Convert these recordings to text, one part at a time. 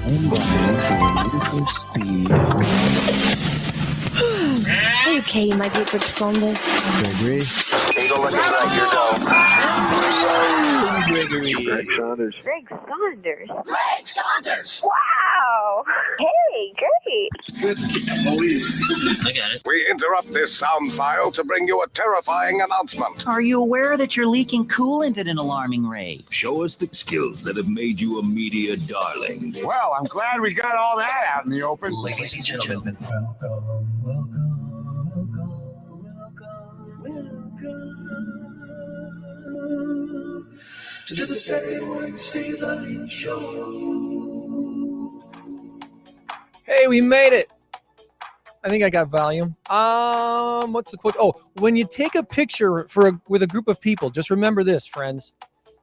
Okay, my dear Greg Saunders. Gregory. Eagle looking right, your go. Gregory. Greg Saunders. Greg Saunders. Greg Saunders! Wow. Hey, great. Good. Look at it. We interrupt this sound file to bring you a terrifying announcement. Are you aware that you're leaking coolant at an alarming rate? Show us the skills that have made you a media darling. Well, I'm glad we got all that out in the open. Ladies and gentlemen, to the Stateline Show. Hey, we made it. I think I got volume. What's the quote? Oh, when you take a picture with a group of people, just remember this, friends.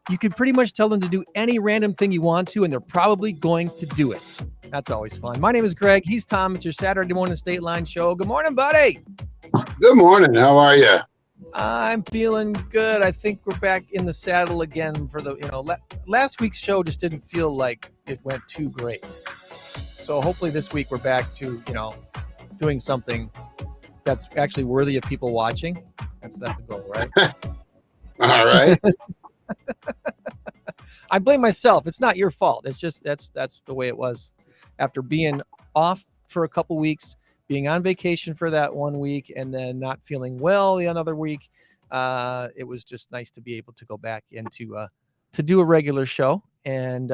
You can pretty much tell them to do any random thing you want to, and they're probably going to do it. That's always fun. My name is Greg. He's Tom. It's your Saturday morning Stateline Show. Good morning, buddy. Good morning. How are you? I'm feeling good. I think we're back in the saddle again for the, last week's show just didn't feel like it went too great. So hopefully this week we're back to, doing something that's actually worthy of people watching. That's the goal, right? All right. I blame myself. It's not your fault. It's just that's the way it was after being off for a couple weeks, being on vacation for that 1 week, and then not feeling well the another week. It was just nice to be able to go back into to do a regular show. And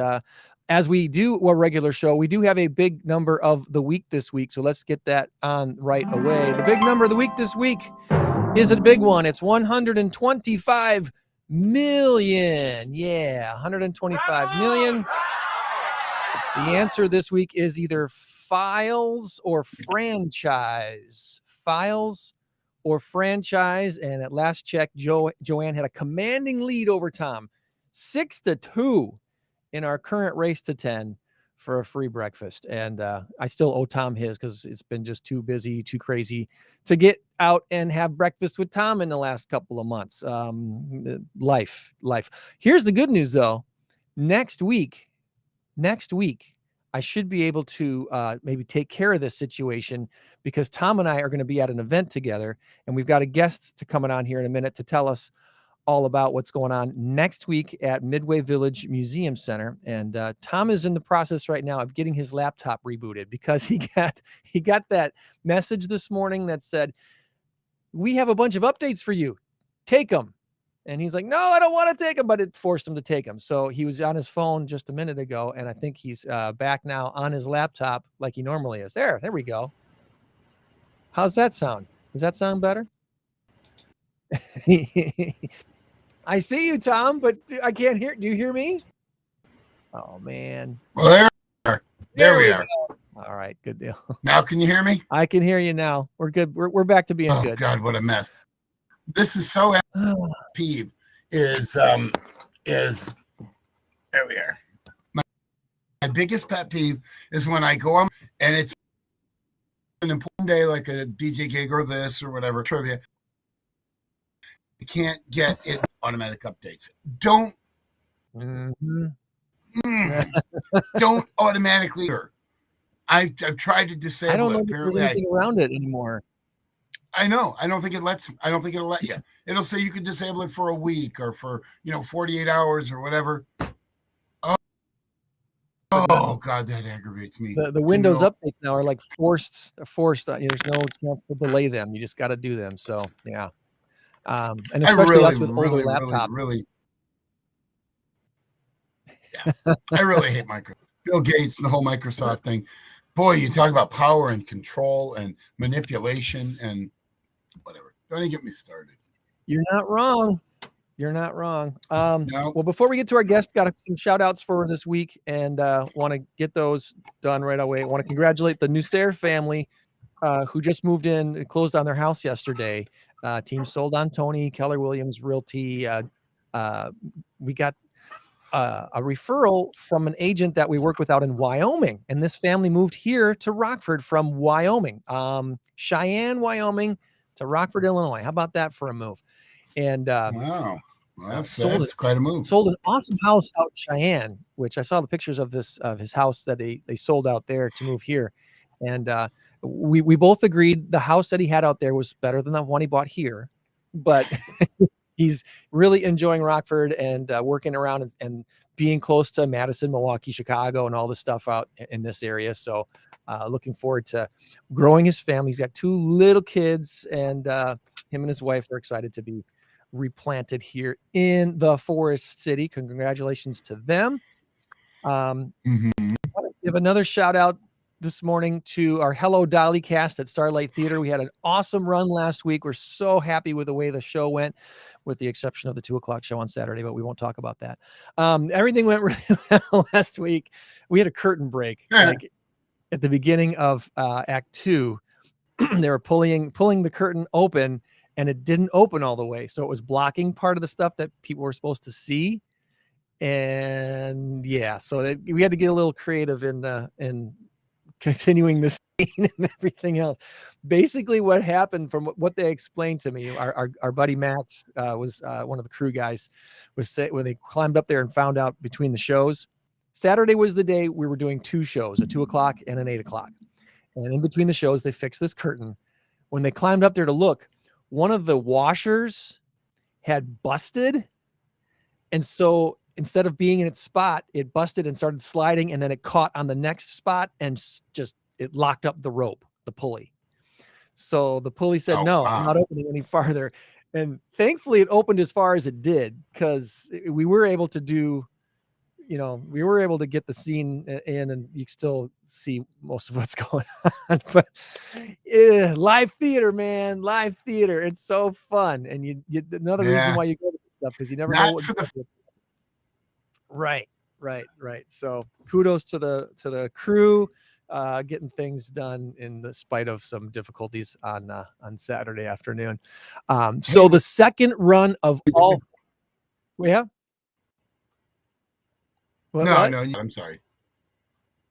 as we do a regular show, we do have a big number of the week this week. So let's get that on right away. The big number of the week this week is a big one. It's 125 million. Yeah, 125 million. The answer this week is either files or franchise. Files or franchise. And at last check, Joann had a commanding lead over Tom, 6-2 in our current race to 10 for a free breakfast. And I still owe Tom his because it's been just too busy, too crazy to get out and have breakfast with Tom in the last couple of months. Life. Here's the good news, though. Next week, I should be able to maybe take care of this situation because Tom and I are going to be at an event together, and we've got a guest to coming on here in a minute to tell us all about what's going on next week at Midway Village Museum Center. And Tom is in the process right now of getting his laptop rebooted because he got that message this morning that said, "We have a bunch of updates for you. Take them." And he's like, "No, I don't want to take them," but it forced him to take them. So he was on his phone just a minute ago, and I think he's back now on his laptop like he normally is. There we go. How's that sound? Does that sound better? I see you, Tom, but I can't hear. Do you hear me? Oh, man. Well, there we are. Go. All right, good deal. Now, can you hear me? I can hear you now. We're good. We're back to being good. Oh, God, what a mess. This is so peeve is there we are. My biggest pet peeve is when I go on and it's an important day like a DJ gig or this or whatever trivia. You can't get it automatic updates. Don't don't automatically. I've tried to disable. I don't know it. if there's anything around it anymore. I know. I don't think it lets. I don't think it'll let you. It'll say you can disable it for a week or for 48 hours or whatever. Oh God, that aggravates me. The Windows updates now are like forced. There's no chance to delay them. You just got to do them. So yeah, and especially us with older laptops. Really, yeah, I really hate Microsoft. Bill Gates and the whole Microsoft thing. Boy, you talk about power and control and manipulation and whatever. Don't even get me started. You're not wrong. You're not wrong. No. Well, before we get to our guest, got some shout outs for this week and want to get those done right away. I want to congratulate the Nusair family who just moved in and closed on their house yesterday. Team sold on Tony, Keller Williams Realty. We got a referral from an agent that we work with out in Wyoming. And this family moved here to Rockford from Wyoming, Cheyenne, Wyoming to Rockford, Illinois. How about that for a move? And wow. Well, that's sold it. quite a move. Sold an awesome house out in Cheyenne, which I saw the pictures of his house that they sold out there to move here. And we both agreed the house that he had out there was better than the one he bought here. But he's really enjoying Rockford and working around and being close to Madison, Milwaukee, Chicago, and all the stuff out in this area. So looking forward to growing his family. He's got 2 little kids, and him and his wife are excited to be replanted here in the Forest City. Congratulations to them. I want to give another shout out this morning to our Hello Dolly cast at Starlight Theater. We had an awesome run last week. We're so happy with the way the show went, with the exception of the 2:00 show on Saturday, but we won't talk about that. Everything went really well last week. We had a curtain break like at the beginning of Act 2. They were pulling the curtain open, and it didn't open all the way. So it was blocking part of the stuff that people were supposed to see. And yeah, so we had to get a little creative in continuing the scene and everything else. Basically what happened, from what they explained to me, our buddy Max was one of the crew guys, when they climbed up there and found out between the shows, Saturday was the day we were doing 2 shows, a 2:00 and an 8:00. And in between the shows, they fixed this curtain. When they climbed up there to look, one of the washers had busted. And so instead of being in its spot, it busted and started sliding, and then it caught on the next spot and just it locked up the rope, the pulley. So the pulley said, "No, I'm not opening any farther." And thankfully, it opened as far as it did, because we were able to do, we were able to get the scene in, and you can still see most of what's going on. But live theater, man, live theater. It's so fun, and you another reason why you go to stuff, because you never know what's Right. So kudos to the crew, getting things done in the spite of some difficulties on Saturday afternoon. So the second run of all, yeah. No, I'm sorry.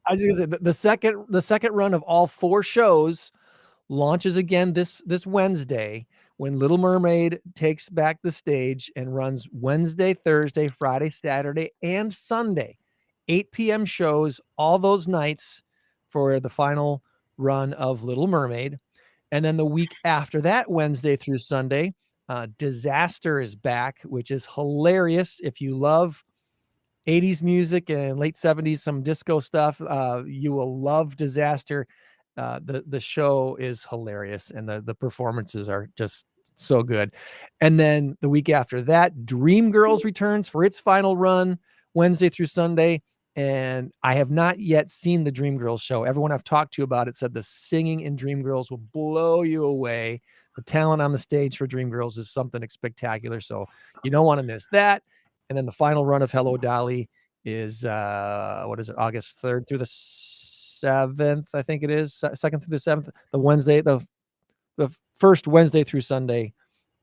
I was going to say the second run of all 4 shows launches again this Wednesday, when Little Mermaid takes back the stage and runs Wednesday, Thursday, Friday, Saturday, and Sunday. 8 p.m. shows all those nights for the final run of Little Mermaid. And then the week after that, Wednesday through Sunday, Disaster is back, which is hilarious. If you love 80s music and late 70s, some disco stuff, you will love Disaster. The show is hilarious, and the performances are just so good. And then the week after that, Dreamgirls returns for its final run Wednesday through Sunday. And I have not yet seen the Dreamgirls show. Everyone I've talked to about it said the singing in Dreamgirls will blow you away. The talent on the stage for Dreamgirls is something spectacular. So you don't want to miss that. And then the final run of Hello Dolly is August 3rd through the 7th, I think it is, 2nd through the 7th, the first Wednesday through Sunday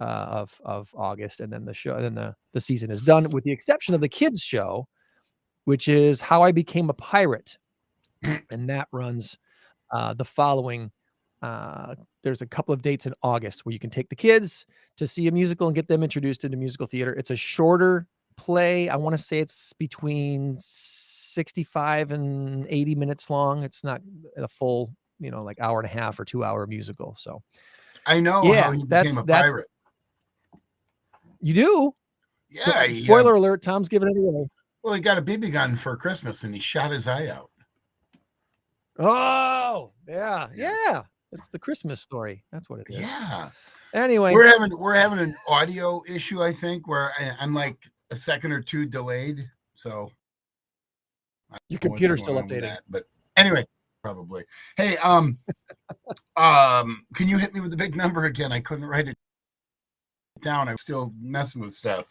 of August. And then the show, and then the season is done, with the exception of the kids show, which is How I Became a Pirate. And that runs the following, there's a couple of dates in August where you can take the kids to see a musical and get them introduced into musical theater. It's a shorter play. I want to say it's between 65 and 80 minutes long. It's not a full, like hour and a half or 2 hour musical. So I know how he became a pirate. You do? Yeah. Spoiler alert, Tom's giving it away. Well, he got a BB gun for Christmas and he shot his eye out. Oh, yeah. It's the Christmas story. That's what it is. Yeah. Anyway, we're having an audio issue, I think, where I'm like a second or 2 delayed. So your computer's still updating. But anyway, probably. Hey, can you hit me with the big number again? I couldn't write it down. I'm still messing with stuff.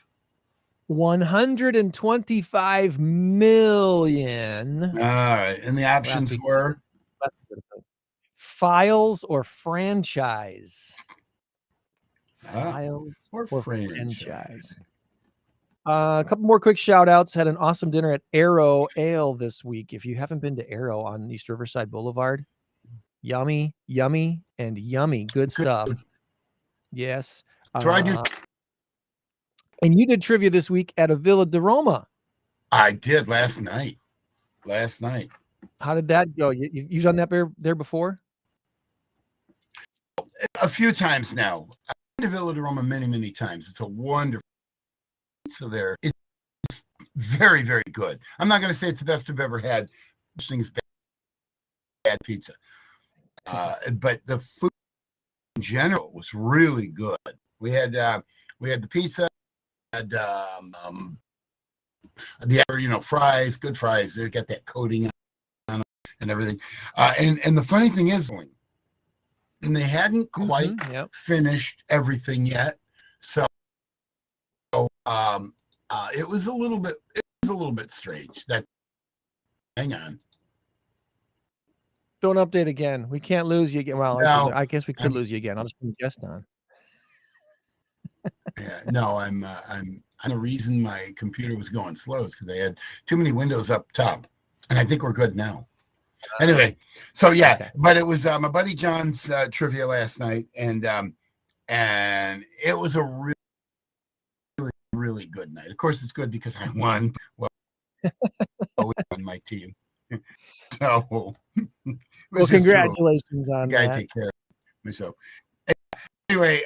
125 million. All right. And the options were files or franchise. Files or franchise. A couple more quick shout outs. Had an awesome dinner at Arrow Ale this week. If you haven't been to Arrow on East Riverside Boulevard, yummy, and yummy. Good stuff. Yes. So I do. And you did trivia this week at a Villa de Roma. I did last night. How did that go? You've done that there before? A few times now. I've been to Villa de Roma many times. It's a wonderful pizza there. It's very, very good. I'm not going to say it's the best I've ever had. Things bad pizza. But the food in general was really good. We had the pizza, had the fries, good fries. They got that coating on it and everything. And the funny thing is, and they hadn't quite finished everything yet, so it was a little bit strange. That hang on. Don't update again. We can't lose you again. Well, No, I guess we could lose you again. I'll just put a guest on. Yeah, no, I'm the reason my computer was going slow is because I had too many windows up top, and I think we're good now. Anyway, so yeah, okay. But it was my buddy John's trivia last night, and it was a really good night. Of course, it's good because I won. Well, on my team. So, well, congratulations on guy that. Take care of myself. Anyway,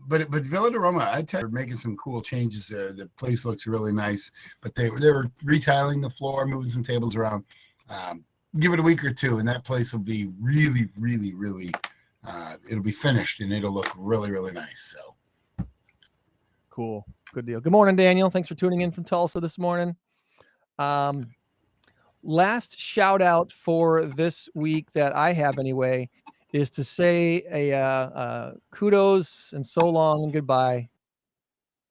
but Villa de Roma, I tell you, they're making some cool changes there. The place looks really nice, but they were retiling the floor, moving some tables around. Give it a week or two, and that place will be really it'll be finished, and it'll look really nice. So cool, good deal. Good morning, Daniel. Thanks for tuning in from Tulsa this morning. Last shout out for this week that I have anyway is to say a kudos and so long and goodbye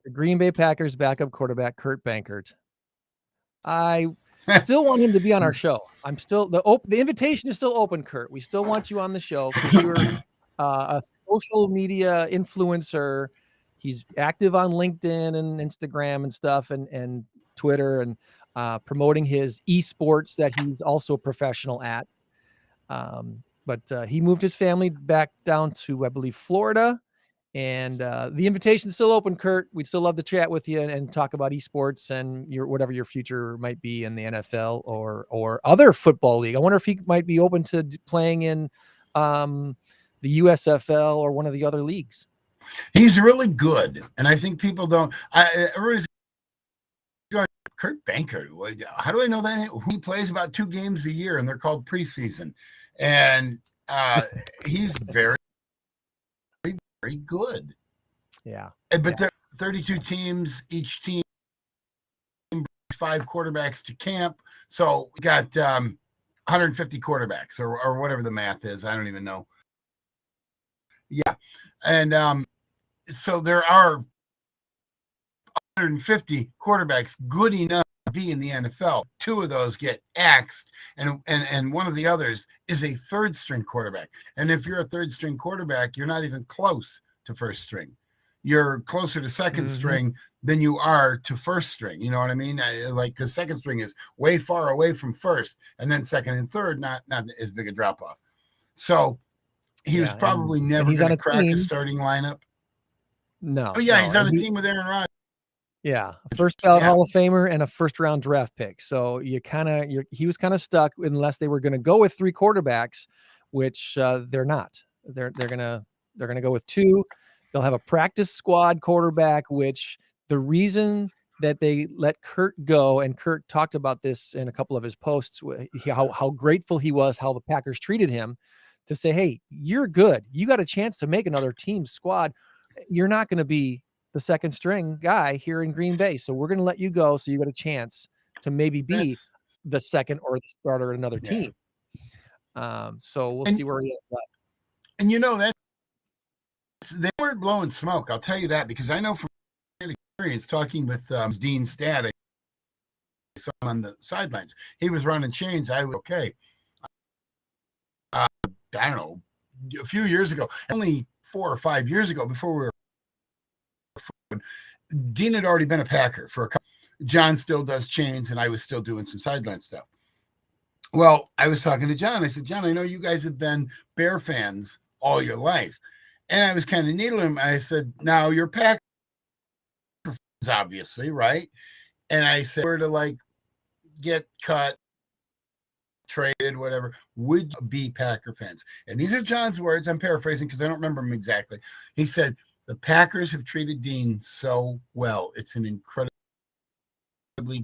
to Green Bay Packers backup quarterback Kurt Bankert. I still want him to be on our show. I'm still the invitation is still open, Kurt. We still want you on the show because you're a social media influencer. He's active on LinkedIn and Instagram and stuff and Twitter and promoting his esports that he's also professional at. But he moved his family back down to, I believe, Florida. And the invitation is still open, Kurt. We'd still love to chat with you and talk about esports and whatever your future might be in the NFL or other football league. I wonder if he might be open to playing in the USFL or one of the other leagues. He's really good, and I think people don't. Everybody's going, Kurt Bankert. How do I know that? He plays about 2 games a year, and they're called preseason. And he's very good. Yeah. But there are 32 teams, each team 5 quarterbacks to camp. So we got 150 quarterbacks or whatever the math is. I don't even know. Yeah. And so there are 150 quarterbacks good enough to be in the NFL. 2 of those get axed, and one of the others is a 3rd string quarterback. And if you're a 3rd string quarterback, you're not even close to 1st string. You're closer to 2nd string than you are to 1st string. You know what I mean? Like, because 2nd string is way far away from 1st, and then 2nd and 3rd, not as big a drop off. So he was probably never going to crack a starting lineup. No. Oh yeah, he's on a team with Aaron Rodgers. Yeah, a first ballot Hall of Famer and a 1st round draft pick. So he was kind of stuck unless they were going to go with 3 quarterbacks, which they're not. They're gonna go with 2. They'll have a practice squad quarterback, which the reason that they let Kurt go, and Kurt talked about this in a couple of his posts, how grateful he was, how the Packers treated him, to say, hey, you're good. You got a chance to make another team squad. You're not going to be the 2nd string guy here in Green Bay. So we're going to let you go. So you got a chance to maybe be the 2nd or the starter at another team. So we'll see where he ends up. And they weren't blowing smoke. I'll tell you that, because I know from experience talking with Dean's dad, I saw him on the sidelines. He was running chains. I was okay. I don't know, a few years ago, only 4 or 5 years ago, before we were, Dean had already been a Packer for a couple. John still does chains, and I was still doing some sideline stuff. Well, I was talking to John. I said, John, I know you guys have been Bear fans all your life. And I was kind of needling him. I said, now you're Packer fans, obviously, right? And I said, we're to like get cut, traded, whatever, would you be Packer fans? And these are John's words. I'm paraphrasing because I don't remember them exactly. He said, the Packers have treated Dean so well. It's an incredibly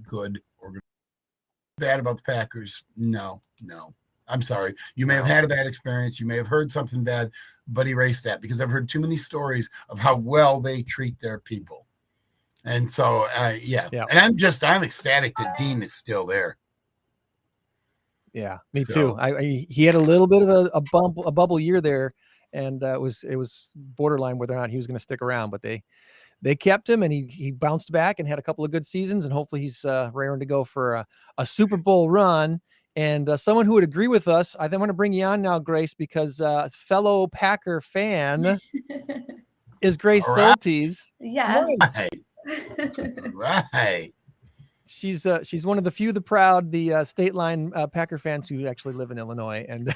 good organization. Bad about the Packers? No. I'm sorry. You may have had a bad experience. You may have heard something bad, but erase that, because I've heard too many stories of how well they treat their people. And so, yeah. And I'm ecstatic that Dean is still there. Yeah, me too. He had a little bit of a bubble year there, and it was borderline whether or not he was going to stick around, but they kept him, and he bounced back and had a couple of good seasons, and hopefully he's raring to go for a Super Bowl run. And someone who would agree with us, I want to bring you on now, Grace, because fellow Packer fan is Grace Soltys. Yes. Right. She's one of the few, the proud, the Stateline Packer fans who actually live in Illinois. And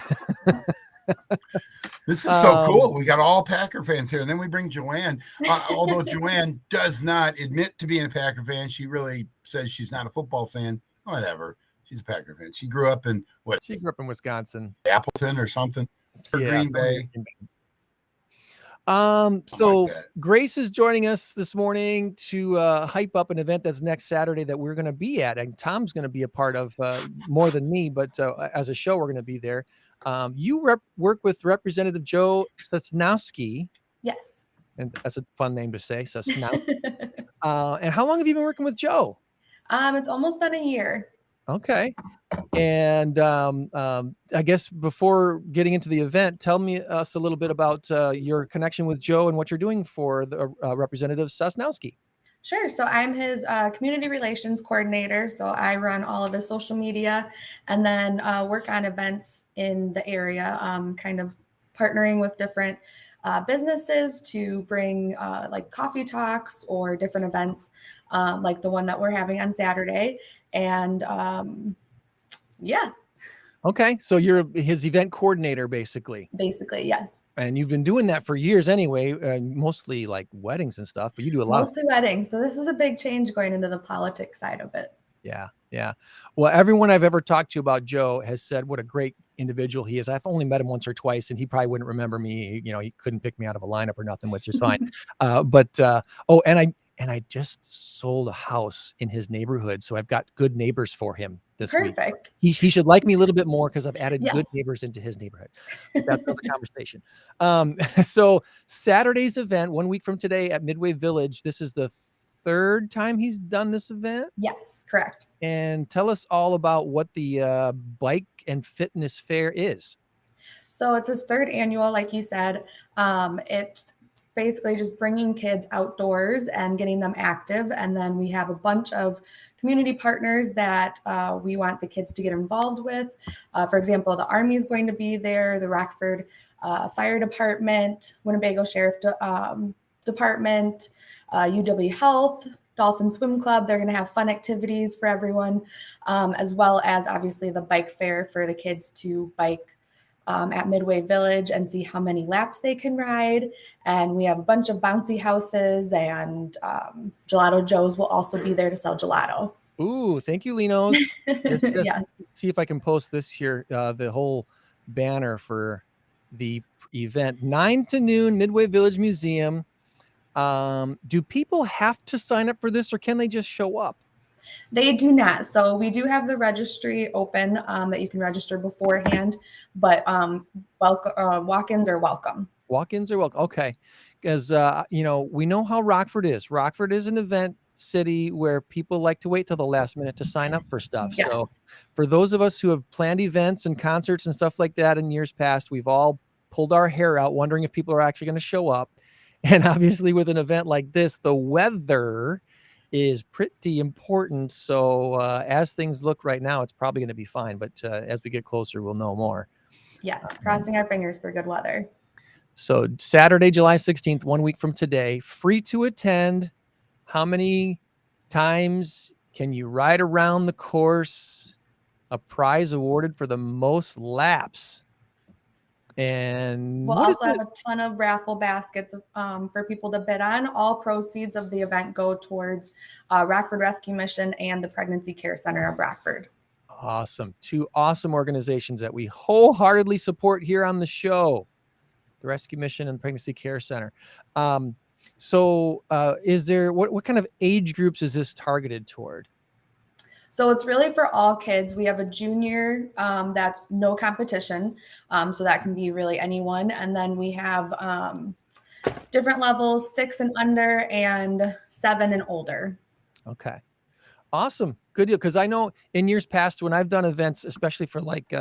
this is so cool. We got all Packer fans here. And then we bring Joann. Although Joann does not admit to being a Packer fan, she really says she's not a football fan. Whatever. She's a Packer fan. She grew up in what? She grew up in Wisconsin. Appleton or something. Or Green Bay. So Grace is joining us this morning to hype up an event that's next Saturday that we're going to be at, and Tom's going to be a part of more than me, but as a show, we're going to be there. You work with Representative Joe Sosnowski. Yes. And that's a fun name to say, Sosnowski. And how long have you been working with Joe? It's almost been a year. Okay. And I guess before getting into the event, tell us a little bit about your connection with Joe and what you're doing for the Representative Sosnowski. Sure. So I'm his community relations coordinator. So I run all of his social media and then work on events in the area, kind of partnering with different businesses to bring like coffee talks or different events like the one that we're having on Saturday. And yeah. Okay. So you're his event coordinator, basically. Basically, yes. And you've been doing that for years anyway, mostly like weddings and stuff, but you do a lot. Mostly weddings. So this is a big change going into the politics side of it. Yeah. Yeah. Well, everyone I've ever talked to about Joe has said what a great individual he is. I've only met him once or twice, and he probably wouldn't remember me. You know, he couldn't pick me out of a lineup or nothing, which is fine. And I just sold a house in his neighborhood, so I've got good neighbors for him this week. Perfect. He should like me a little bit more because I've added Yes. good neighbors into his neighborhood. But that's another conversation. So Saturday's event, 1 week from today at Midway Village. This is the third time he's done this event. Yes, correct. And tell us all about what the bike and fitness fair is. So it's his third annual, like you said. It's basically just bringing kids outdoors and getting them active. And then we have a bunch of community partners that we want the kids to get involved with. For example, the Army is going to be there, the Rockford Fire Department, Winnebago Sheriff Department, UW Health, Dolphin Swim Club. They're going to have fun activities for everyone, as well as obviously the bike fair for the kids to bike at Midway Village and see how many laps they can ride. And we have a bunch of bouncy houses, and Gelato Joe's will also be there to sell gelato. Ooh, thank you, Linos. Yes. See if I can post this here, the whole banner for the event. 9 to noon, Midway Village Museum. Do people have to sign up for this, or can they just show up? They do not. So we do have the registry open that you can register beforehand, but walk-ins are welcome. Walk-ins are welcome. Okay. Because, we know how Rockford is. Rockford is an event city where people like to wait till the last minute to sign up for stuff. Yes. So for those of us who have planned events and concerts and stuff like that in years past, we've all pulled our hair out wondering if people are actually going to show up. And obviously with an event like this, the weather is pretty important. So as things look right now, it's probably going to be fine. But as we get closer, we'll know more. Yes, crossing our fingers for good weather. So Saturday, July 16th, 1 week from today, free to attend. How many times can you ride around the course? A prize awarded for the most laps. And We'll what is also have a ton of raffle baskets for people to bid on. All proceeds of the event go towards Rockford Rescue Mission and the Pregnancy Care Center of Rockford. Awesome. Two awesome organizations that we wholeheartedly support here on the show, the Rescue Mission and Pregnancy Care Center. So is there, what kind of age groups is this targeted toward? So it's really for all kids. We have a junior that's no competition. So that can be really anyone. And then we have different levels, 6 and under and 7 and older. Okay. Awesome. Good deal. Because I know in years past when I've done events, especially for like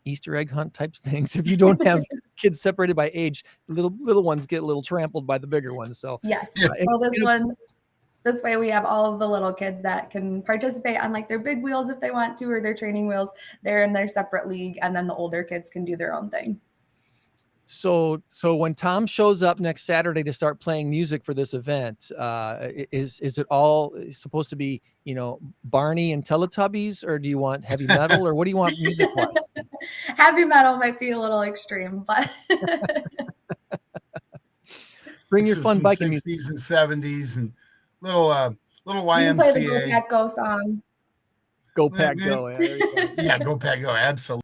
Easter egg hunt types things, if you don't have kids separated by age, the little ones get a little trampled by the bigger ones. So yes. Well, this way we have all of the little kids that can participate on like their big wheels if they want to, or their training wheels. They're in their separate league, and then the older kids can do their own thing. So when Tom shows up next Saturday to start playing music for this event, is it all supposed to be, Barney and Teletubbies, or do you want heavy metal, or what do you want music-wise? Heavy metal might be a little extreme, but bring your fun biking 60s music. and 70s and little YMCA. You can play the Go Pack Go song. Go Pack Go. Yeah, there you go. Yeah, Go Pack Go. Absolutely.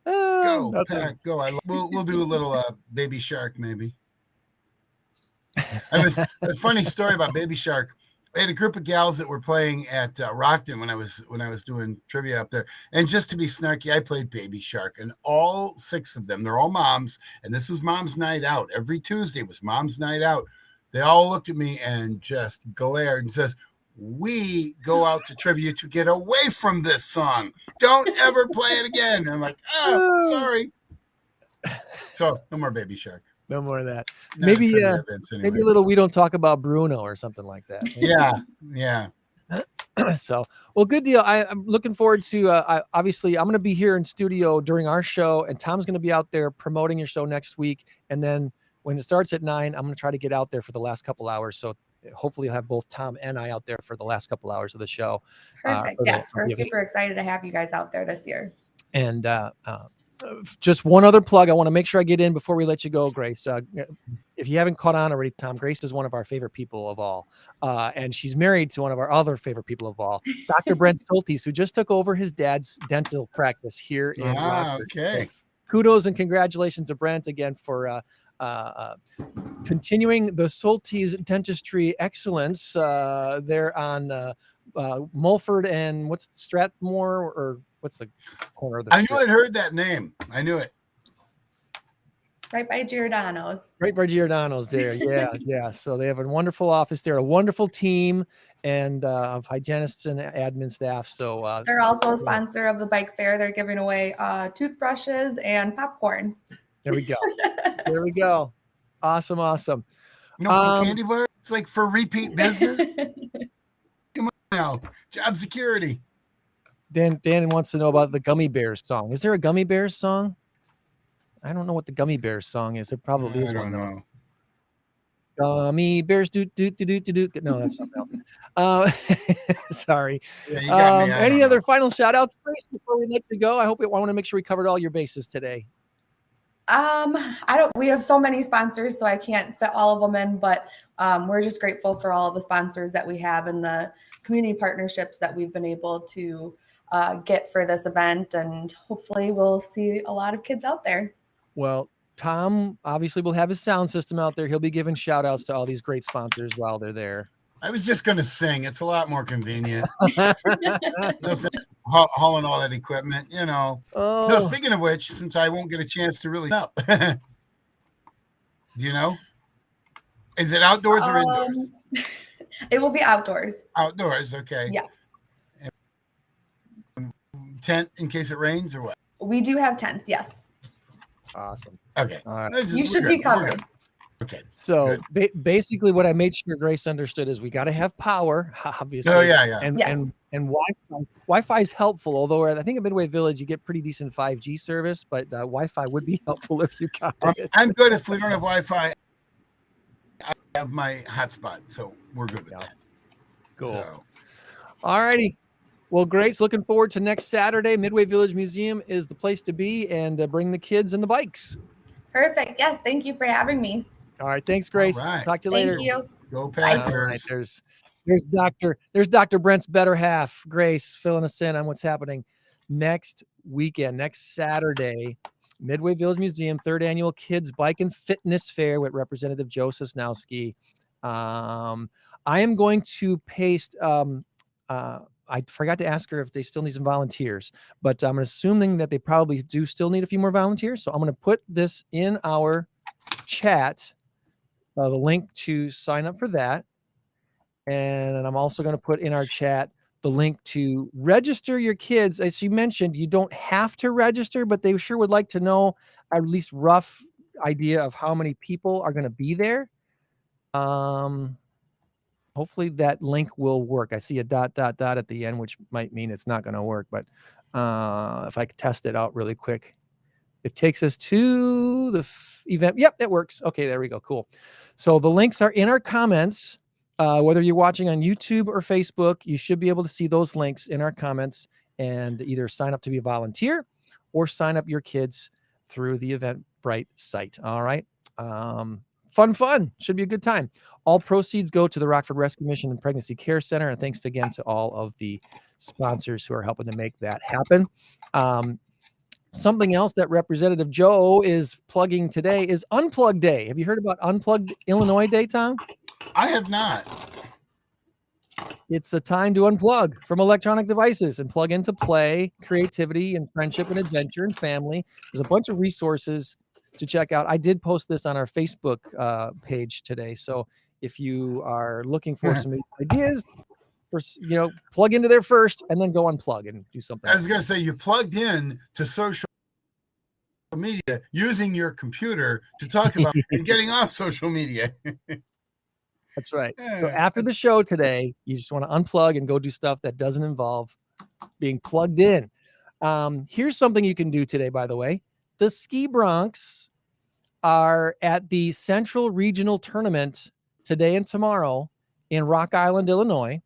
Go Pack Go. We'll do a little Baby Shark maybe. A funny story about Baby Shark. I had a group of gals that were playing at Rockton when I was doing trivia up there, and just to be snarky, I played Baby Shark, and all 6 of them, they're all moms, and this is Mom's Night Out. Every Tuesday was Mom's Night Out. They all looked at me and just glared and says, "We go out to trivia to get away from this song. Don't ever play it again." And I'm like, "Oh, sorry." So no more Baby Shark. No more of that. Not Maybe events anyway. maybe a little We Don't Talk About Bruno or something like that. Yeah. So, well, good deal. I'm looking forward to, obviously I'm going to be here in studio during our show, and Tom's going to be out there promoting your show next week. And then when it starts at 9, I'm going to try to get out there for the last couple hours. So hopefully you'll have both Tom and I out there for the last couple hours of the show. Perfect. Yes. We're super excited to have you guys out there this year. And, just one other plug I want to make sure I get in before we let you go, Grace. If you haven't caught on already, Tom, Grace is one of our favorite people of all. And she's married to one of our other favorite people of all, Dr. Brent Soltys, who just took over his dad's dental practice here in Rockford. Okay. So kudos and congratulations to Brent again for continuing the Soltys dentistry excellence there on Mulford and what's Strathmore, or what's the corner of the I street? knew I'd heard that name. I knew it. Right by Giordano's. Right by Giordano's there. Yeah. So they have a wonderful office there, a wonderful team, and of hygienists and admin staff. So they're also a sponsor of the bike fair. They're giving away toothbrushes and popcorn. There we go. There we go. Awesome. No candy bar. It's like for repeat business. Come on now, job security. Dan wants to know about the Gummy Bears song. Is there a Gummy Bears song? I don't know what the Gummy Bears song is. It probably is one. Know. Gummy Bears do. No, that's something else. Sorry. Yeah, you got me. Any other final shout outs, Grace, before we let you go? I want to make sure we covered all your bases today. We have so many sponsors, so I can't fit all of them in, but we're just grateful for all of the sponsors that we have and the community partnerships that we've been able to get for this event, and hopefully we'll see a lot of kids out there. Well, Tom obviously will have his sound system out there. He'll be giving shout outs to all these great sponsors while they're there. I was just going to sing. It's a lot more convenient. Hauling all that equipment, Oh. No, speaking of which, since I won't get a chance to really know, do you know? Is it outdoors or indoors? It will be outdoors. Outdoors, okay. Yes. Tent in case it rains or what? We do have tents, yes. Awesome. Okay. All right. You should be covered. Okay. So basically what I made sure Grace understood is we got to have power, obviously. Oh, yeah. And Wi-Fi is helpful, although I think at Midway Village you get pretty decent 5G service, but Wi-Fi would be helpful if you got it. I'm good if we don't have Wi-Fi. I have my hotspot, so we're good with that. Cool. So. All righty. Well, Grace, looking forward to next Saturday. Midway Village Museum is the place to be, and bring the kids and the bikes. Perfect. Yes. Thank you for having me. All right. Thanks, Grace. All right. Talk to you later. Thank you. Go All Packers. right. There's Dr. Brent's better half, Grace, filling us in on what's happening next weekend, next Saturday. Midway Village Museum, 3rd Annual Kids Bike and Fitness Fair with Representative Joe Sosnowski. I am going to paste. I forgot to ask her if they still need some volunteers, but I'm assuming that they probably do still need a few more volunteers. So I'm going to put this in our chat, the link to sign up for that. And I'm also going to put in our chat the link to register your kids. As you mentioned, you don't have to register, but they sure would like to know at least rough idea of how many people are going to be there. Hopefully that link will work. I see a ... at the end, which might mean it's not going to work. But if I could test it out really quick, it takes us to the event. Yep, it works. Okay, there we go. Cool. So the links are in our comments. Whether you're watching on YouTube or Facebook, you should be able to see those links in our comments and either sign up to be a volunteer or sign up your kids through the Eventbrite site. All right. Fun. Should be a good time. All proceeds go to the Rockford Rescue Mission and Pregnancy Care Center. And thanks again to all of the sponsors who are helping to make that happen. Something else that Representative Joe is plugging today is Unplug Day. Have you heard about Unplugged Illinois Day, Tom? I have not. It's a time to unplug from electronic devices and plug into play, creativity, and friendship and adventure and family. There's a bunch of resources to check out. I did post this on our Facebook page today. So if you are looking for some ideas, plug into there first and then go unplug and do something. I was going to say, you plugged in to social media using your computer to talk about and getting off social media. That's right. So after the show today, you just want to unplug and go do stuff that doesn't involve being plugged in. Here's something you can do today, by the way. The Ski Broncs are at the Central Regional Tournament today and tomorrow in Rock Island, Illinois.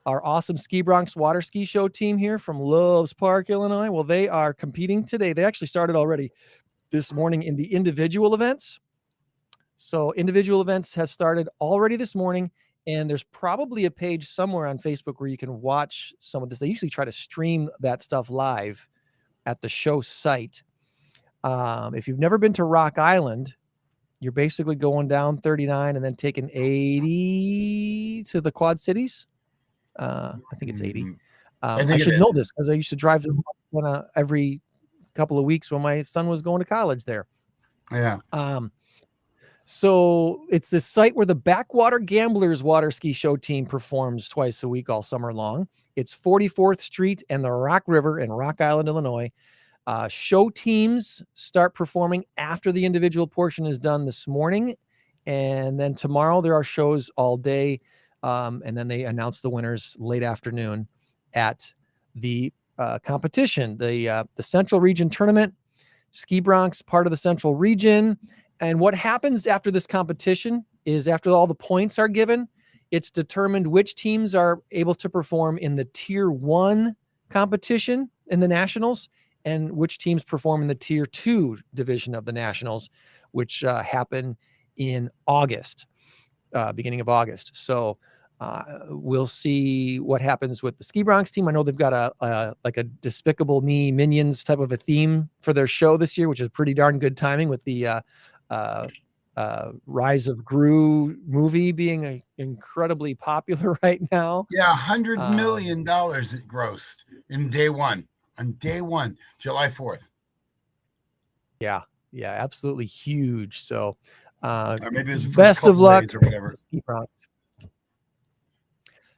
Our awesome Ski Broncs water ski show team here from Loves Park, Illinois. Well, they are competing today. They actually started already this morning in the individual events. So individual events has started already this morning, and there's probably a page somewhere on Facebook where you can watch some of this. They usually try to stream that stuff live at the show site. If you've never been to Rock Island, you're basically going down 39 and then taking 80 to the Quad Cities. I think it's 80. I should know this because I used to drive them every couple of weeks when my son was going to college there. Yeah. So it's this site where the Backwater Gamblers water ski show team performs twice a week all summer long. It's 44th Street and the Rock River in Rock Island, Illinois. Show teams start performing after the individual portion is done this morning. And then tomorrow there are shows all day. And then they announce the winners late afternoon at the competition, the Central Region Tournament. Ski Broncs, part of the Central Region. And what happens after this competition is after all the points are given, it's determined which teams are able to perform in the Tier 1 competition in the Nationals and which teams perform in the Tier 2 division of the Nationals, which happen in August, beginning of August. So we'll see what happens with the Ski Broncs team. I know they've got a Despicable Me Minions type of a theme for their show this year, which is pretty darn good timing with the Rise of Gru movie being incredibly popular right now. Yeah, $100 million it grossed in day one. On day one, July 4th. Yeah, absolutely huge. So or maybe it was best of luck or whatever.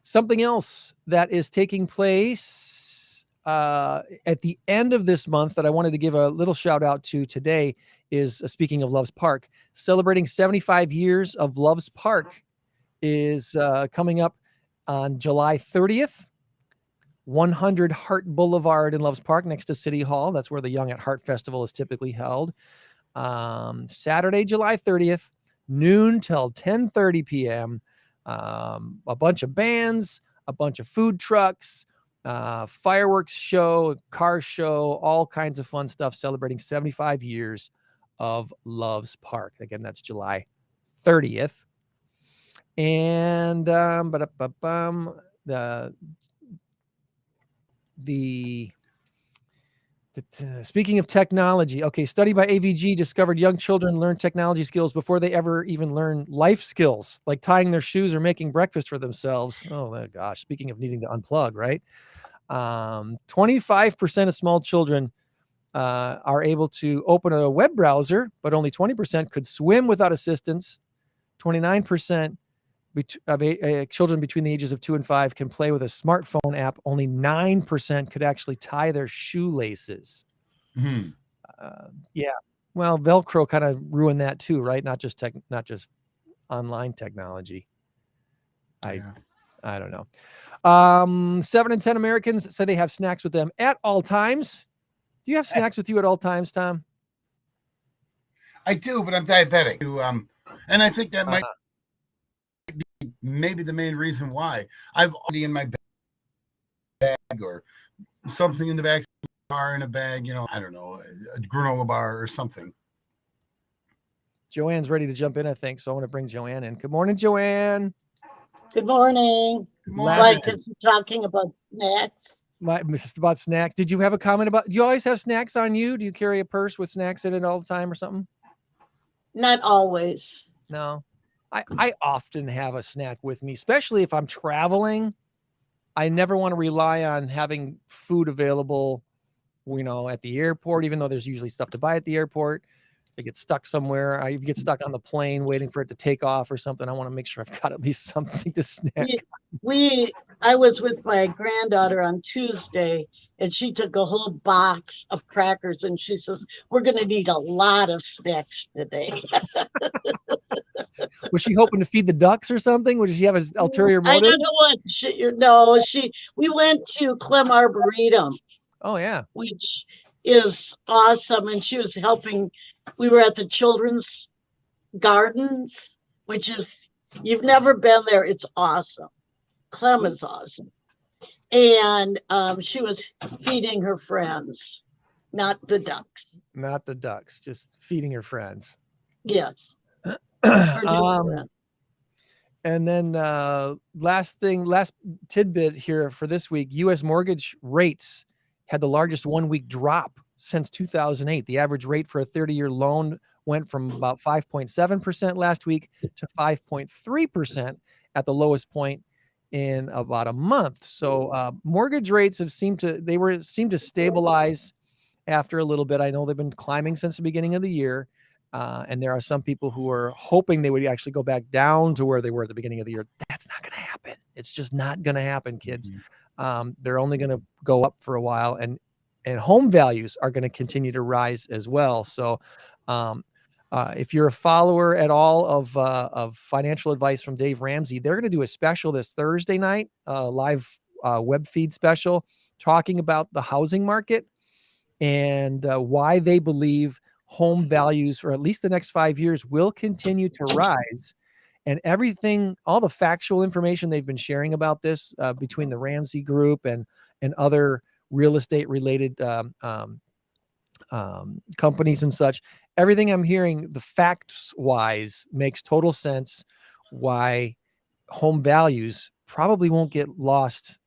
Something else that is taking place at the end of this month that I wanted to give a little shout out to today is, speaking of Loves Park, celebrating 75 years of Loves Park is coming up on July 30th. 100 Hart Boulevard in Loves Park next to City Hall. That's where the Young at Heart Festival is typically held. Saturday, July 30th, noon till 10:30 p.m. A bunch of bands, a bunch of food trucks, fireworks show, car show, all kinds of fun stuff celebrating 75 years of Loves Park. Again, that's July 30th. And speaking of technology, okay, study by AVG discovered young children learn technology skills before they ever even learn life skills, like tying their shoes or making breakfast for themselves. Oh my gosh, speaking of needing to unplug, right? 25% of small children are able to open a web browser, but only 20% could swim without assistance. 29% of children between the ages of 2 and 5 can play with a smartphone app. Only 9% could actually tie their shoelaces. Yeah. Well, Velcro kind of ruined that too, right? Not just online technology. I don't know. 7 in 10 Americans say they have snacks with them at all times. Do you have snacks with you at all times, Tom? I do, but I'm diabetic. And I think that might be maybe the main reason why. I've already in my bag or something in the back, bar in a bag, I don't know, a granola bar or something. Joann's ready to jump in, I think. So I want to bring Joann in. Good morning, Joann. Good morning. Good morning. Like, because you're talking about snacks. About snacks. Did you have a comment about, do you always have snacks on you? Do you carry a purse with snacks in it all the time or something? Not always. No. I often have a snack with me, especially if I'm traveling. I never want to rely on having food available, at the airport, even though there's usually stuff to buy at the airport. I get stuck somewhere. I get stuck on the plane waiting for it to take off or something. I want to make sure I've got at least something to snack. I was with my granddaughter on Tuesday, and she took a whole box of crackers, and she says, "We're going to need a lot of snacks today." Was she hoping to feed the ducks or something? Would she have an ulterior motive? I don't know what we went to Clem Arboretum. Oh, yeah. Which is awesome. And she was helping. We were at the children's gardens, which if you've never been there, it's awesome. Clem is awesome. And she was feeding her friends, not the ducks. Not the ducks, just feeding her friends. Yes. And then last tidbit here for this week, U.S. mortgage rates had the largest 1-week drop since 2008. The average rate for a 30-year loan went from about 5.7% last week to 5.3% at the lowest point in about a month. So mortgage rates have seemed to stabilize after a little bit. I know they've been climbing since the beginning of the year. And there are some people who are hoping they would actually go back down to where they were at the beginning of the year. That's not going to happen. It's just not going to happen, kids. They're only going to go up for a while, and home values are going to continue to rise as well. So if you're a follower at all of financial advice from Dave Ramsey, they're going to do a special this Thursday night, live web feed special, talking about the housing market and why they believe home values for at least the next 5 years will continue to rise. And everything, all the factual information they've been sharing about this between the Ramsey Group and other real estate related companies and such, everything I'm hearing, the facts wise, makes total sense why home values probably won't get lost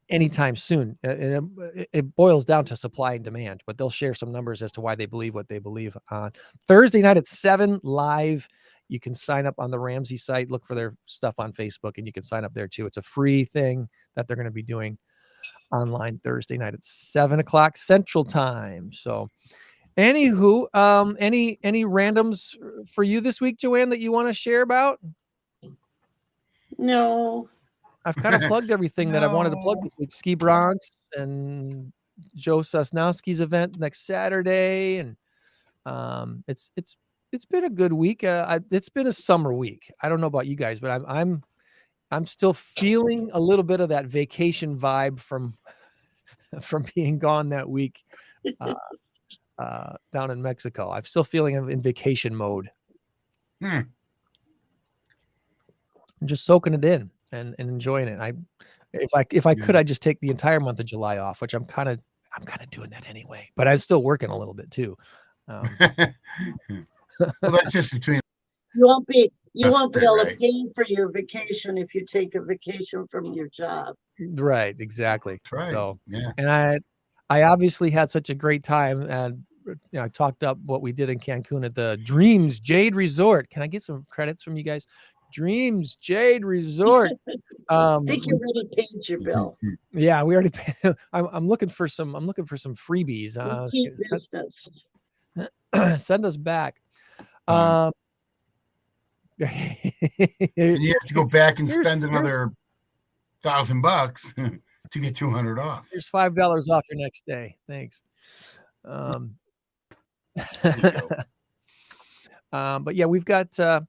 anytime soon. It boils down to supply and demand, but they'll share some numbers as to why they believe what they believe. Thursday night at 7 live. You can sign up on the Ramsey site, look for their stuff on Facebook, and you can sign up there too. It's a free thing that they're going to be doing online Thursday night at 7:00 Central Time. So anywho, any randoms for you this week, Joann, that you want to share about? No. I've kind of plugged everything that I wanted to plug this week. Ski Bronx and Joe Sosnowski's event next Saturday. And it's been a good week. It's been a summer week. I don't know about you guys, but I'm still feeling a little bit of that vacation vibe from being gone that week down in Mexico. I'm still feeling in vacation mode. I'm just soaking it in and enjoying it. If I could, I'd just take the entire month of July off, which I'm kind of doing that anyway. But I'm still working a little bit too. Well, that's just between. You won't be able to right. pay for your vacation if you take a vacation from your job. Right, exactly. That's right. So, yeah. and I obviously had such a great time, and I talked up what we did in Cancun at the Dreams Jade Resort. Can I get some credits from you guys? Dreams Jade Resort. I think you already paid your bill. Yeah, we already paid. I'm looking for some freebies. Repeat business. Send us back. And you have to go back and spend another $1,000 to get 200 off. Here's $5 off your next day. Thanks. But yeah, we've got some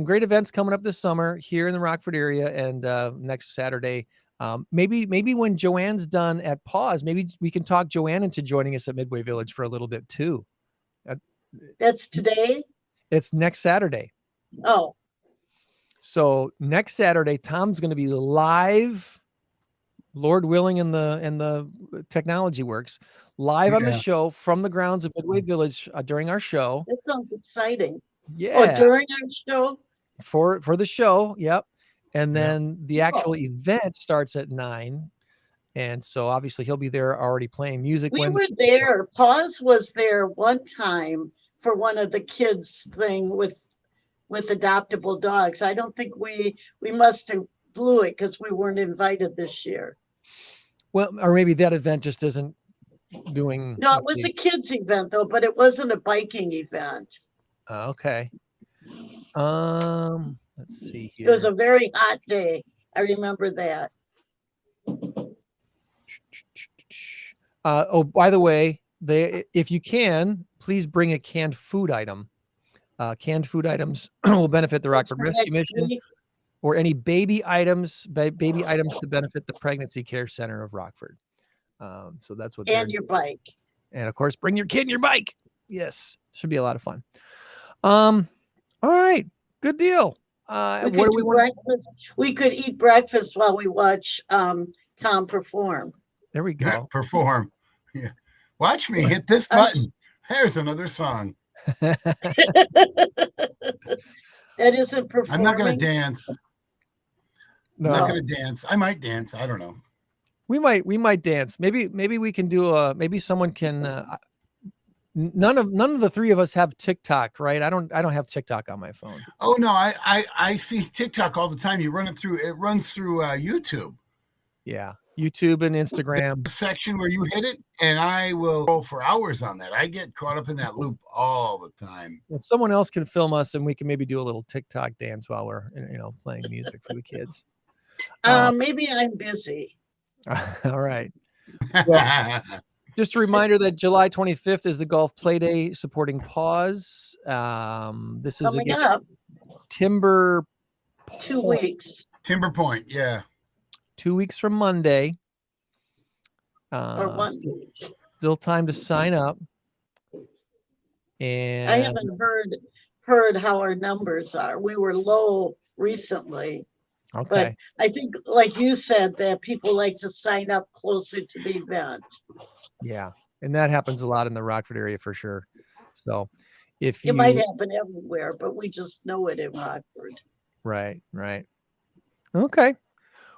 great events coming up this summer here in the Rockford area, and next Saturday. Maybe when Joann's done at PAWS, maybe we can talk Joann into joining us at Midway Village for a little bit too. That's today? It's next Saturday. Oh. So next Saturday, Tom's going to be live, Lord willing, and the technology works, live on the show from the grounds of Midway Village during our show. That sounds exciting. Yeah. Oh, during our show? For the show, yep. And then the actual event starts at 9. And so obviously he'll be there already playing music. We were there. PAWS was there one time for one of the kids thing with adoptable dogs. I don't think we must have blew it because we weren't invited this year. Well, or maybe that event just isn't doing. No, it was a kids event though, but it wasn't a biking event. Okay. Let's see here. It was a very hot day. I remember that. Oh, by the way, if you can, please bring a canned food item. Canned food items will benefit the Rockford Rescue Mission, or any baby items to benefit the Pregnancy Care Center of Rockford. So that's what. And your bike. And of course, bring your kid and your bike. Yes, should be a lot of fun. All right, good deal. What do we want? We could eat breakfast while we watch Tom perform. There we go. Yeah, perform. Yeah. Watch me hit this button. There's another song. That isn't performing. I'm not going to dance. No. I'm not going to dance. I might dance. I don't know. We might dance. Maybe we can do maybe someone can. None of the three of us have TikTok, right? I don't have TikTok on my phone. Oh no, I see TikTok all the time. You run it through. It runs through YouTube. Yeah, YouTube and Instagram. The section where you hit it, and I will go for hours on that. I get caught up in that loop all the time. Well, someone else can film us, and we can maybe do a little TikTok dance while we're playing music for the kids. Maybe I'm busy. All right. Well, just a reminder that July 25th is the Golf Play Day supporting PAWS. This is coming up. Timber 2 weeks. Timber Point, yeah. 2 weeks from Monday. Or 1 week. Still time to sign up. And I haven't heard how our numbers are. We were low recently. Okay. But I think, like you said, that people like to sign up closer to the event. Yeah. And that happens a lot in the Rockford area for sure. So if it might happen everywhere, but we just know it in Rockford. Right. Okay.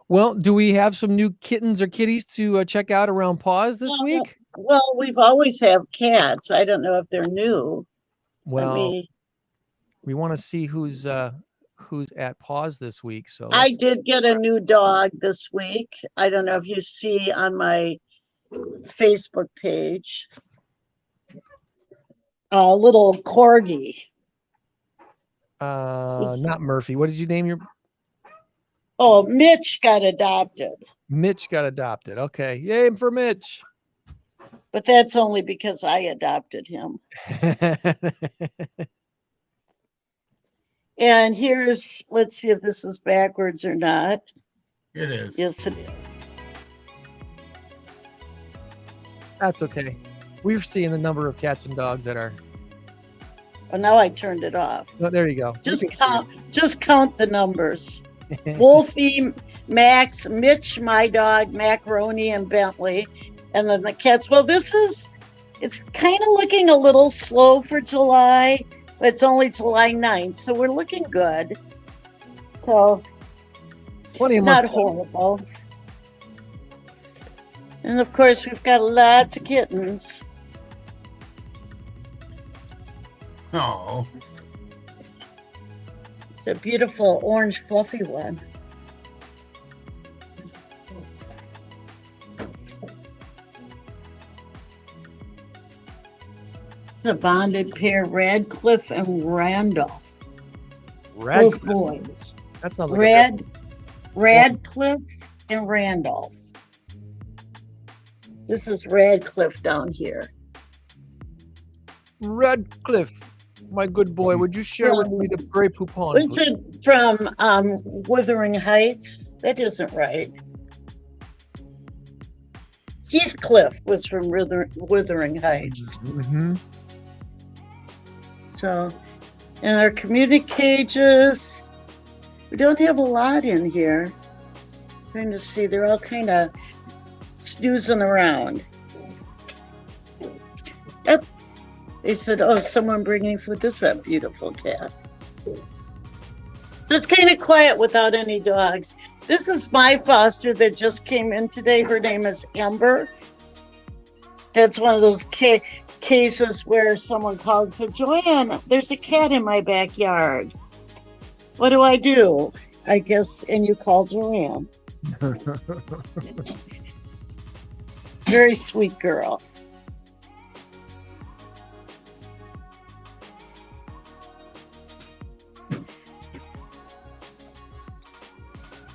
Well, do we have some new kittens or kitties to check out around PAWS this week? Well, we've always have cats. I don't know if they're new. Well, we want to see who's at PAWS this week. So I did get a new dog this week. I don't know if you see on my Facebook page. A little corgi. Not Murphy. What did you name your? Oh, Mitch got adopted. Mitch got adopted. Okay. Yay for Mitch. But that's only because I adopted him. And here's, let's see if this is backwards or not. It is. Yes, it is. That's okay. We're seeing the number of cats and dogs that are. Oh, now I turned it off. Oh, there you go. Just count the numbers. Wolfie, Max, Mitch, my dog, Macaroni, and Bentley. And then the cats. Well, it's kind of looking a little slow for July, but it's only July 9th, so we're looking good. So, Plenty of not months. horrible. And of course, we've got lots of kittens. Oh, It's a beautiful orange fluffy one. It's a bonded pair, Radcliffe and Randolph. Both boys. That sounds like Radcliffe and Randolph. This is Radcliffe down here. Radcliffe, my good boy, would you share with me the Grey Poupon? Is it from Wuthering Heights? That isn't right. Heathcliff was from Wuthering Heights. Mm-hmm. So, in our community cages, we don't have a lot in here. Trying to see, they're all kind of snoozing around. Yep. They said, oh, someone bringing food. This is a beautiful cat. So it's kind of quiet without any dogs. This is my foster that just came in today. Her name is Amber. That's one of those cases where someone called and said, Joann, there's a cat in my backyard. What do I do? I guess, and you call Joann. Very sweet girl.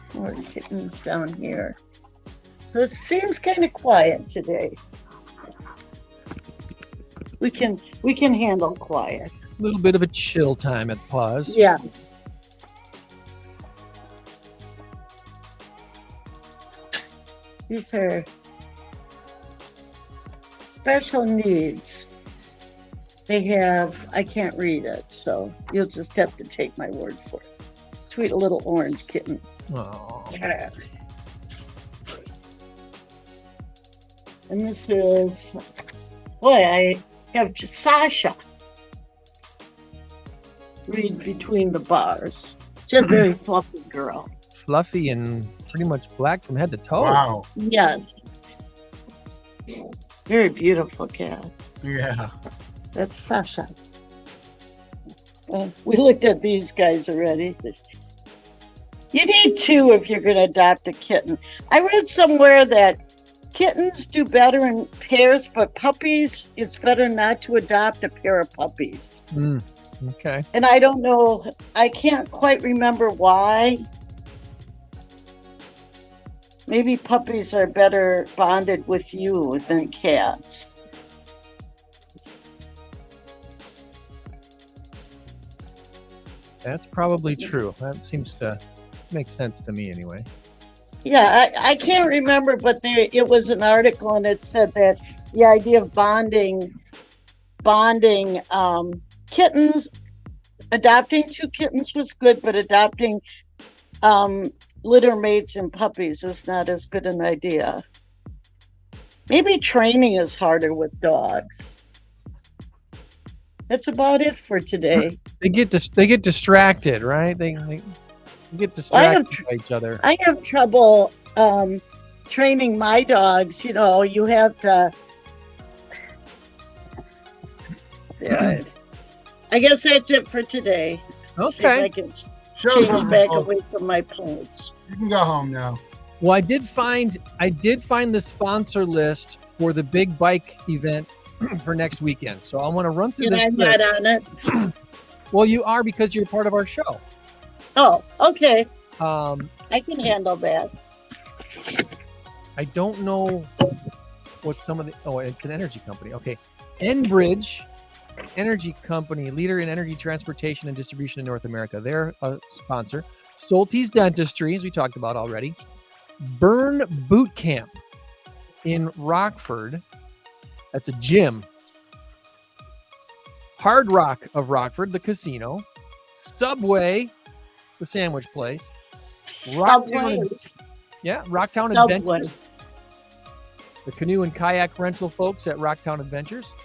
Some more kittens down here. So it seems kind of quiet today. We can handle quiet. A little bit of a chill time at the PAWS. Yeah. These are special needs. They have, I can't read it, so you'll just have to take my word for it. Sweet little orange kittens. Oh. Yeah. And this is, boy, I have just Sasha. Read between the bars. She's a very fluffy girl. Fluffy and pretty much black from head to toe. wow. Yes. Very beautiful cat. Yeah. That's Sasha. We looked at these guys already. You need two if you're going to adopt a kitten. I read somewhere that kittens do better in pairs, but puppies, it's better not to adopt a pair of puppies. Okay. And I don't know, I can't quite remember why. Maybe puppies are better bonded with you than cats. That's probably true. That seems to make sense to me anyway. Yeah, I can't remember, but it was an article and it said that the idea of bonding kittens, adopting two kittens was good, but adopting litter mates and puppies is not as good an idea. Maybe training is harder with dogs. That's about it for today. They get distracted, right? They get distracted by each other. I have trouble training my dogs. You know, you have to. Yeah. I guess that's it for today. See if I can change back away from my points. You can go home now. Well, I did find the sponsor list for the big bike event for next weekend. So I want to run through this I'm list. not on it. Well, you are because you're part of our show. Oh, okay. I can handle that. I don't know what some of the. Oh, it's an energy company. Okay, Enbridge Energy Company, leader in energy transportation and distribution in North America. They're a sponsor. Soltys Dentistry, as we talked about already. Burn Boot Camp in Rockford. That's a gym. Hard Rock of Rockford, the casino. Subway, the sandwich place. Yeah, Rocktown Subway. Adventures. The canoe and kayak rental folks at Rocktown Adventures.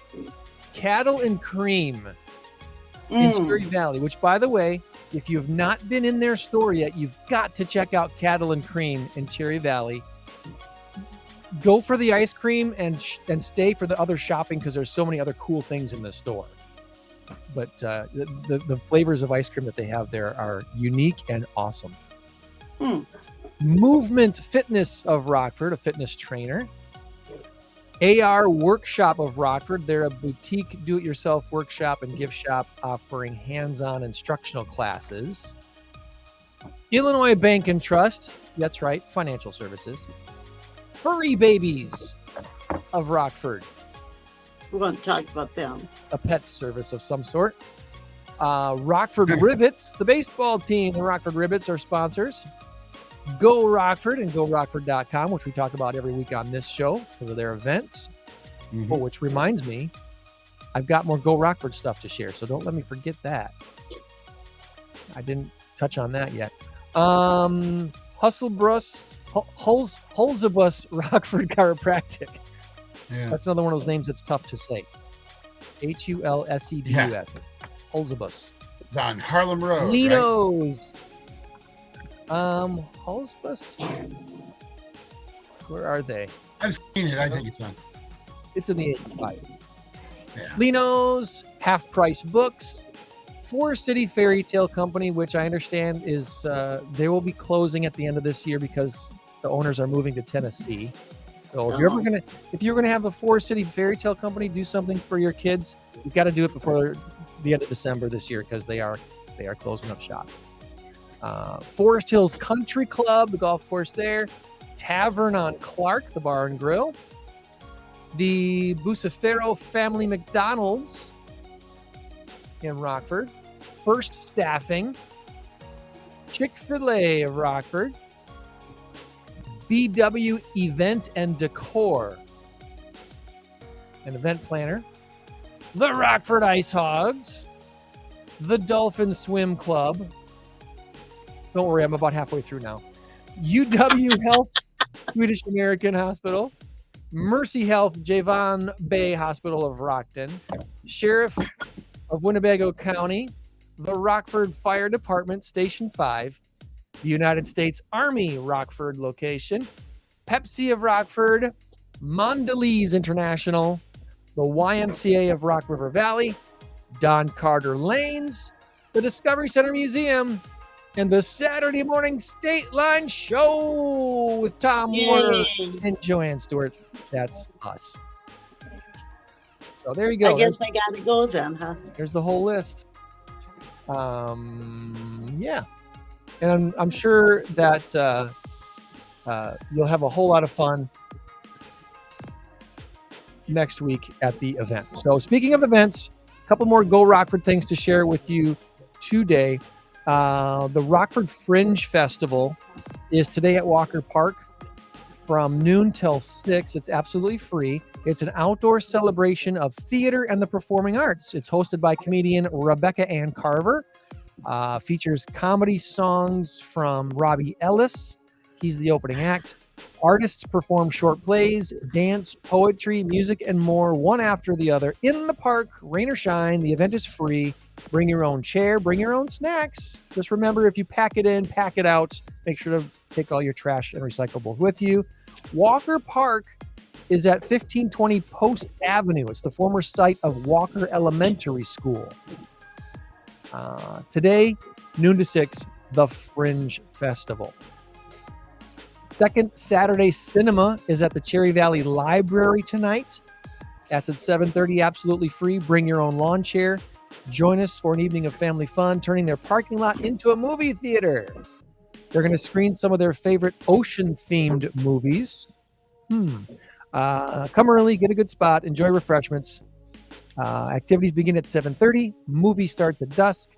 Cattle and Cream in Cherry Valley, which, by the way, if you have not been in their store yet, you've got to check out Cattle and Cream in Cherry Valley. Go for the ice cream and stay for the other shopping because there's so many other cool things in the store. But the flavors of ice cream that they have there are unique and awesome. Movement Fitness of Rockford, a fitness trainer. AR Workshop of Rockford. They're a boutique do-it-yourself workshop and gift shop offering hands-on instructional classes. Illinois Bank and Trust. That's right, financial services. Furry Babies of Rockford. We want to talk about them. A pet service of some sort. Rockford Ribbits, the baseball team. The Rockford Ribbits are sponsors. Go Rockford and GoRockford.com, which we talk about every week on this show because of their events. Oh, which reminds me, I've got more Go Rockford stuff to share, so don't let me forget that. I didn't touch on that yet. Hulzebus Rockford Chiropractic. Yeah. That's another one of those names that's tough to say. Hulcedbus. Yeah. Hulzebus. On Harlem Road. Right? Linos. Hulzebus. Where are they? I've seen it. I think it's on. It's in the 85. Yeah. Linos, Half Price Books, Forest City Fairy Tale Company, which I understand is they will be closing at the end of this year because the owners are moving to Tennessee. So if you're gonna have a Forest City Fairy Tale Company do something for your kids, you've got to do it before the end of December this year because they are closing up shop. Forest Hills Country Club, the golf course there. Tavern on Clark, the bar and grill. The Bucefero Family McDonald's in Rockford. First Staffing. Chick-fil-A of Rockford. BW Event and Decor, an event planner. The Rockford Ice Hogs. The Dolphin Swim Club. Don't worry, I'm about halfway through now. UW Health, Swedish American Hospital. Mercy Health, Javon Bay Hospital of Rockton. Sheriff of Winnebago County. The Rockford Fire Department, Station 5. The United States Army Rockford location. Pepsi of Rockford. Mondelez International. The YMCA of Rock River Valley. Don Carter Lanes. The Discovery Center Museum. And the Saturday morning Stateline show with Tom Warner and Joann Stewart. That's us. So there you go. I guess I got to go then, huh? There's the whole list. Yeah. And I'm sure that you'll have a whole lot of fun next week at the event. So speaking of events, a couple more Go Rockford things to share with you today. The Rockford Fringe Festival is today at Walker Park from noon till 6. It's absolutely free. It's an outdoor celebration of theater and the performing arts. It's hosted by comedian Rebecca Ann Carver. Features comedy songs from Robbie Ellis. He's the opening act. Artists perform short plays, dance, poetry, music, and more, one after the other. In the park, rain or shine, the event is free. Bring your own chair, bring your own snacks. Just remember, if you pack it in, pack it out. Make sure to take all your trash and recyclables with you. Walker Park is at 1520 Post Avenue. It's the former site of Walker Elementary School. Today, noon to 6, the Fringe Festival. Second Saturday Cinema is at the Cherry Valley Library tonight. That's at 7:30, absolutely free. Bring your own lawn chair. Join us for an evening of family fun, turning their parking lot into a movie theater. They're going to screen some of their favorite ocean-themed movies. Come early, get a good spot, enjoy refreshments. Activities begin at 7:30. Movie starts at dusk.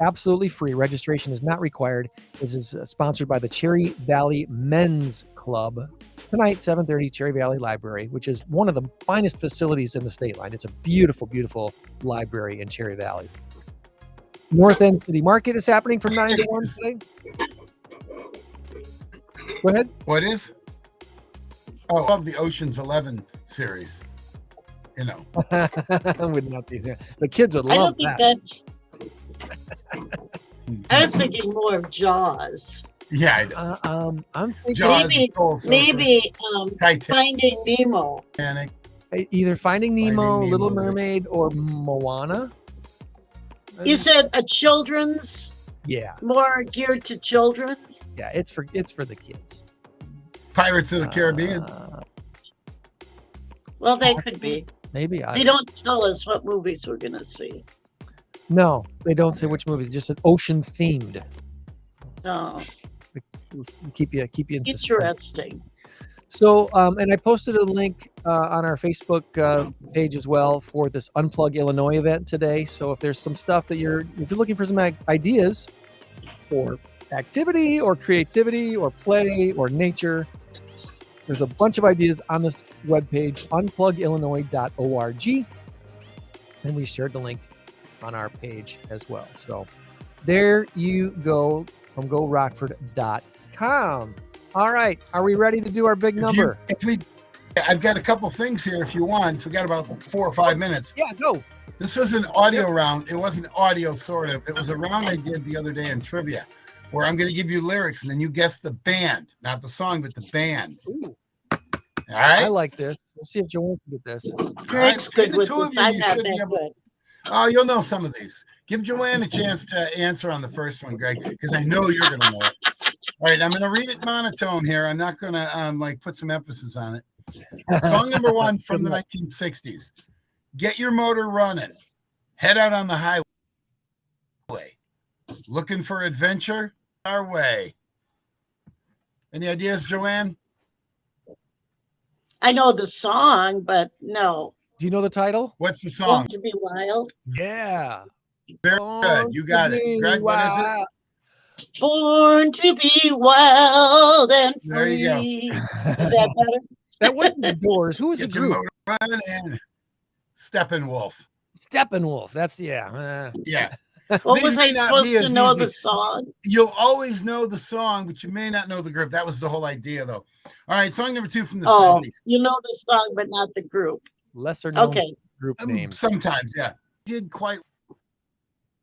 Absolutely free. Registration is not required. This is sponsored by the Cherry Valley Men's Club. Tonight, 7:30, Cherry Valley Library, which is one of the finest facilities in the Stateline. It's a beautiful, beautiful library in Cherry Valley. North End City Market is happening from 9 to 1 today. Go ahead. What is? Oh, I love the Ocean's 11 series. You know. Would not be there. The kids would I love don't think that. I was thinking more of Jaws. Yeah, I know. I'm thinking Jaws, Maybe, Soul Surfer, maybe Titanic. Finding Nemo. either Finding Nemo, Finding Little Nemo. Mermaid, or Moana. You said a children's, Yeah, more geared to children. yeah. It's for the kids. Pirates of the Caribbean. Well, they could be. Maybe They don't tell us what movies we're going to see. No, they don't say which movies. Just an ocean themed. No, Keep you in suspense. interesting. So, and I posted a link on our Facebook page as well for this Unplug Illinois event today. So if there's some stuff that if you're looking for some ideas for activity or creativity or play or nature, there's a bunch of ideas on this webpage, unplugillinois.org. And we shared the link on our page as well. So there you go from GoRockford.com. All right. Are we ready to do our big number? I've got a couple things here if you want. We got about 4 or 5 minutes. Yeah, go. This was an audio round. It wasn't audio, sort of. It was a round I did the other day in trivia where I'm going to give you lyrics and then you guess the band, not the song, but the band. Ooh. All right. I like this. We'll see if Joann can get this. Greg's good The with two of this. you, I'm you not should be that able- good. Oh, you'll know some of these. Give Joann a chance to answer on the first one, Greg, because I know you're going to know it. All right, I'm going to read it monotone here. I'm not going to put some emphasis on it. Song number 1 from the 1960s. Get your motor running. Head out on the highway. Looking for adventure? Our way. Any ideas, Joann? I know the song, but no. Do you know the title? What's the Born song? to be wild. Yeah. Very good. You got it. Greg, what is it? Born to be wild and free. There you go. Is that better? That wasn't the Doors. Who was the Get your group? motor running and Steppenwolf. Steppenwolf. That's yeah. Yeah. What These was may I not supposed be to as know easy. the song? You'll always know the song, but you may not know the group. That was the whole idea, though. All right, song number 2 from the Oh, 70s. you know the song, but not the group. Lesser known Okay. group names. Sometimes, yeah. Did quite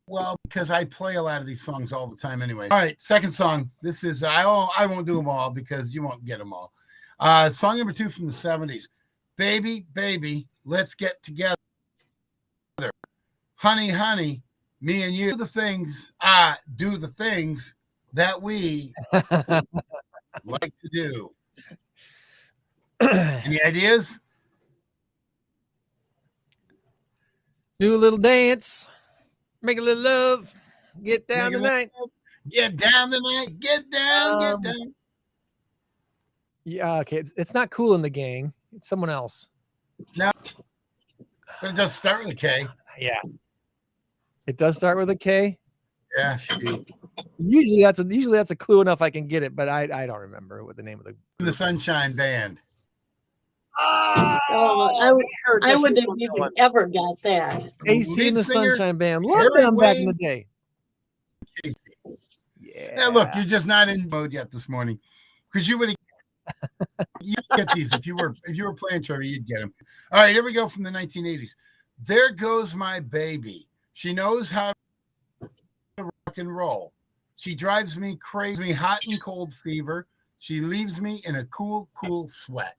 well because I play a lot of these songs all the time anyway. All right, second song. This is, I won't do them all because you won't get them all. Song number 2 from the 70s. Baby, baby, let's get together. Honey, honey, me and you do the things that we like to do. Any ideas? Do a little dance. Make a little love. Get down Make a little tonight. Get down tonight. Get down. Get down. Yeah, okay. It's not Cool in the Gang. It's someone else. No, but it does start with a K. Yeah. It does start with a K. Yeah. Shoot. Usually that's a clue enough I can get it, but I don't remember what the name of The Sunshine Band. I wouldn't have even ever got that. AC and the Lead singer, Sunshine Band. Love Harry them back in the Wayne. day. Casey. Yeah. Yeah, look, you're just not in mode yet this morning, because you would get these if you were playing trivia, you'd get them. All right, here we go from the 1980s. There goes my baby. She knows how to rock and roll. She drives me crazy, hot and cold fever. She leaves me in a cool, cool sweat.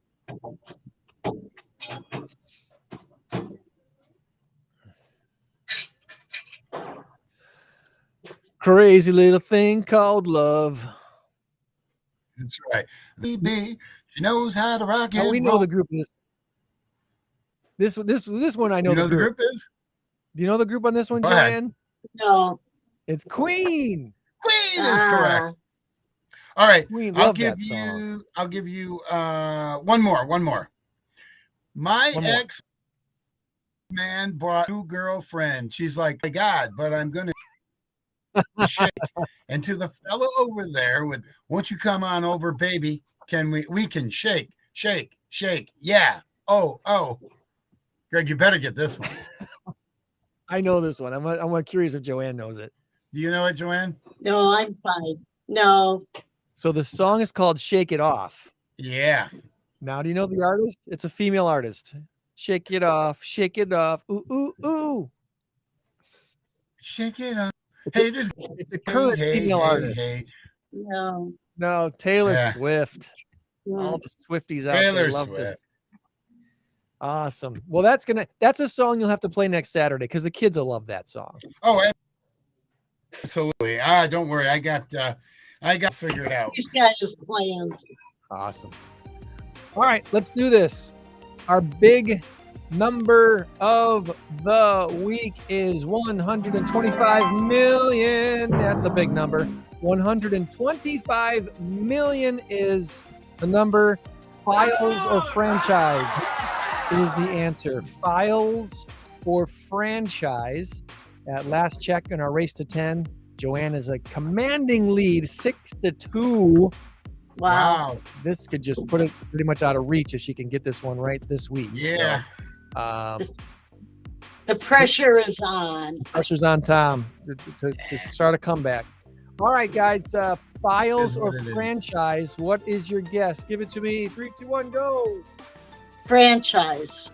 Crazy little thing called love. That's right. Baby, she knows how to rock and Oh, we know roll. the group is. This one I know, You know the group. the group is? Do you know the group on this one, Go ahead. Joann? No. It's Queen. Queen is correct. All right. Queen, I'll love give that song. you one more. My One more. ex man brought a new girlfriend. She's like, my God, but I'm gonna shake. And to the fellow over there with, won't you come on over, baby? We can shake. Yeah. Oh. Greg, you better get this one. I know this one. I'm curious if Joann knows it. Do you know it, Joann? No, I'm fine. No. So the song is called Shake It Off. Yeah. Now, do you know the artist? It's a female artist. Shake it off, ooh, ooh, ooh. Shake it up. Hey, just It's a current female artist. No. No, Taylor Yeah. Swift. Mm. All the Swifties out there Taylor love Swift. this. Awesome. Well, that's a song you'll have to play next Saturday because the kids will love that song. Oh, absolutely. Don't worry. I got figured out. He's got his plans. Awesome. All right, let's do this. Our big number of the week is 125 million. That's a big number. 125 million is the number. Files or franchise is the answer. Files or franchise. At last check in our race to 10, Joann is a commanding lead, 6-2. Wow. This could just put it pretty much out of reach if she can get this one right this week. Yeah. So, The pressure is on. pressure's on Tom to start a comeback. All right, guys. Files or franchise? What is your guess? Give it to me. 3, 2, 1, go. Franchise.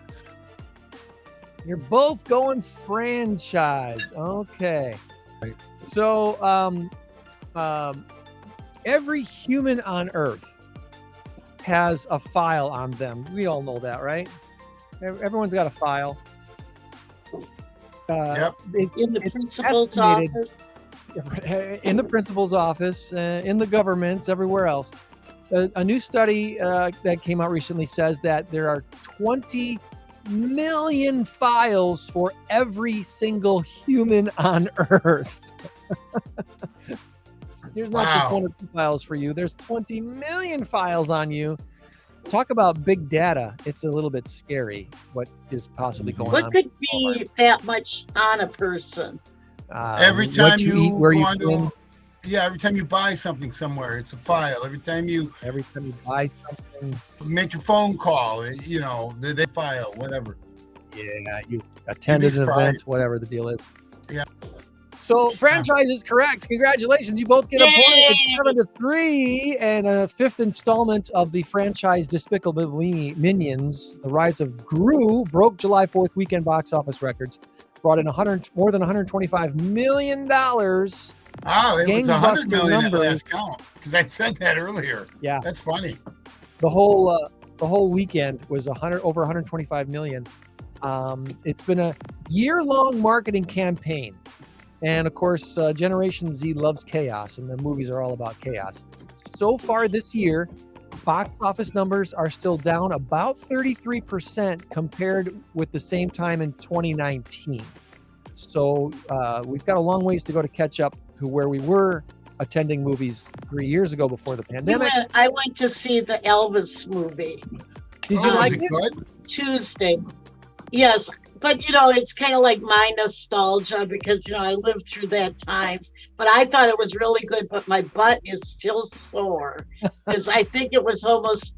You're both going franchise. Okay. So, every human on Earth has a file on them. We all know that, right? Everyone's got a file. Yep. In the principal's office. In the principal's office, in the government, everywhere else. A new study that came out recently says that there are 20 million files for every single human on Earth. There's not just 1 or 2 files for you. There's 20 million files on you. Talk about big data. It's a little bit scary what is possibly going on. What could be that much on a person? Every time what you you eat, where go you on been, every time you buy something somewhere, it's a file. Every time you buy something, make a phone call, they file, whatever. Yeah, you attended an event, whatever the deal is. Yeah. So franchise is correct. Congratulations. You both get a point. It's 7-3, and a 5th installment of the franchise Despicable Minions, The Rise of Gru, broke July 4th weekend box office records, brought in more than $125 million. Oh, it was 100 million at last count, because I said that earlier. Yeah. That's funny. The whole weekend was over 125 million. It's been a year-long marketing campaign. And of course, Generation Z loves chaos, and the movies are all about chaos. So far this year, box office numbers are still down about 33% compared with the same time in 2019. So we've got a long ways to go to catch up to where we were attending movies 3 years ago before the pandemic. I went to see the Elvis movie. Did you like it? Good? Tuesday. Yes, but it's kind of like my nostalgia because I lived through that times. But I thought it was really good, but my butt is still sore because I think it was almost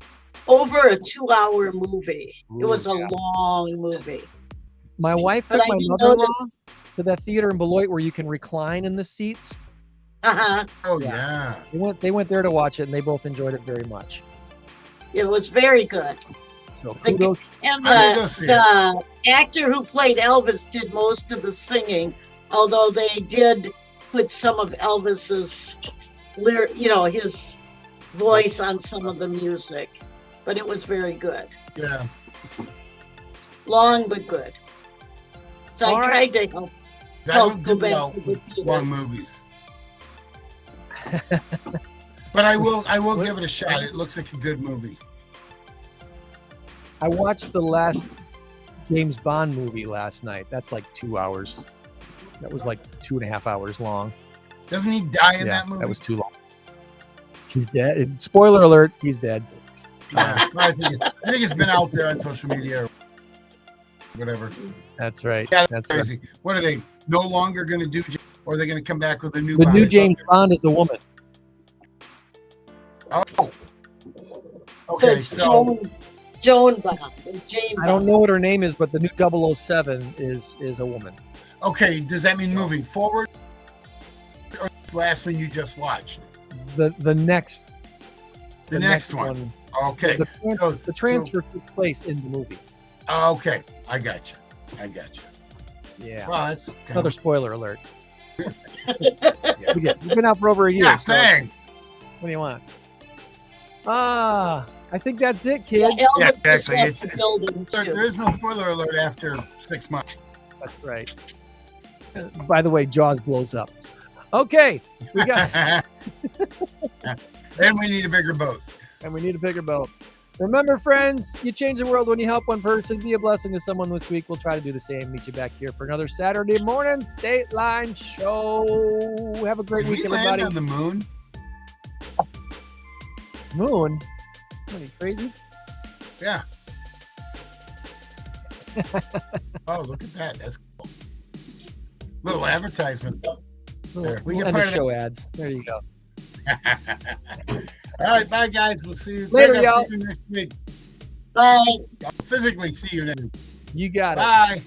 over a 2-hour movie. It was a long movie. My wife took my mother-in-law to that theater in Beloit where you can recline in the seats. Oh yeah. They went there to watch it, and they both enjoyed it very much. It was very good. So kudos. And the actor who played Elvis did most of the singing, although they did put some of Elvis's, his voice on some of the music. But it was very good. Yeah. Long but good. So I tried to help go back to the theater. Long movies. But I will give it a shot. It looks like a good movie. I watched the last James Bond movie last night. That's like 2 hours. That was like 2.5 hours long. Doesn't he die in that movie? That was too long. He's dead. Spoiler alert, he's dead. Yeah, I think it's been out there on social media or whatever. That's right. Yeah, that's crazy. right. What are they no longer going to do? Or are they going to come back with a new The Bond? new James Bond is a woman. Oh. So it's Joan Bond. James I don't know what her name is, but the new 007 is a woman. Okay, does that mean moving forward? Or the last one you just watched? The next The next one. Okay. The transfer took place in the movie. Okay. I got you. Yeah. Well, that's another spoiler alert. You've been out for over a year. Yeah, so thanks. what do you want? I think that's it, kids. Yeah, exactly. There is no spoiler alert after 6 months. That's right. By the way, Jaws blows up. Okay. We got And we need a bigger boat. Remember, friends, you change the world when you help one person. Be a blessing to someone this week. We'll try to do the same. Meet you back here for another Saturday morning Stateline show. Have a great week, everybody. On the moon? Moon? Are you crazy? Yeah. Oh, look at that. That's cool. Little advertisement. There. We can End of show ads. There you go. All right, bye, guys. We'll see you later, y'all. See you next week. Bye. I'll physically see you next week. You got it. Bye.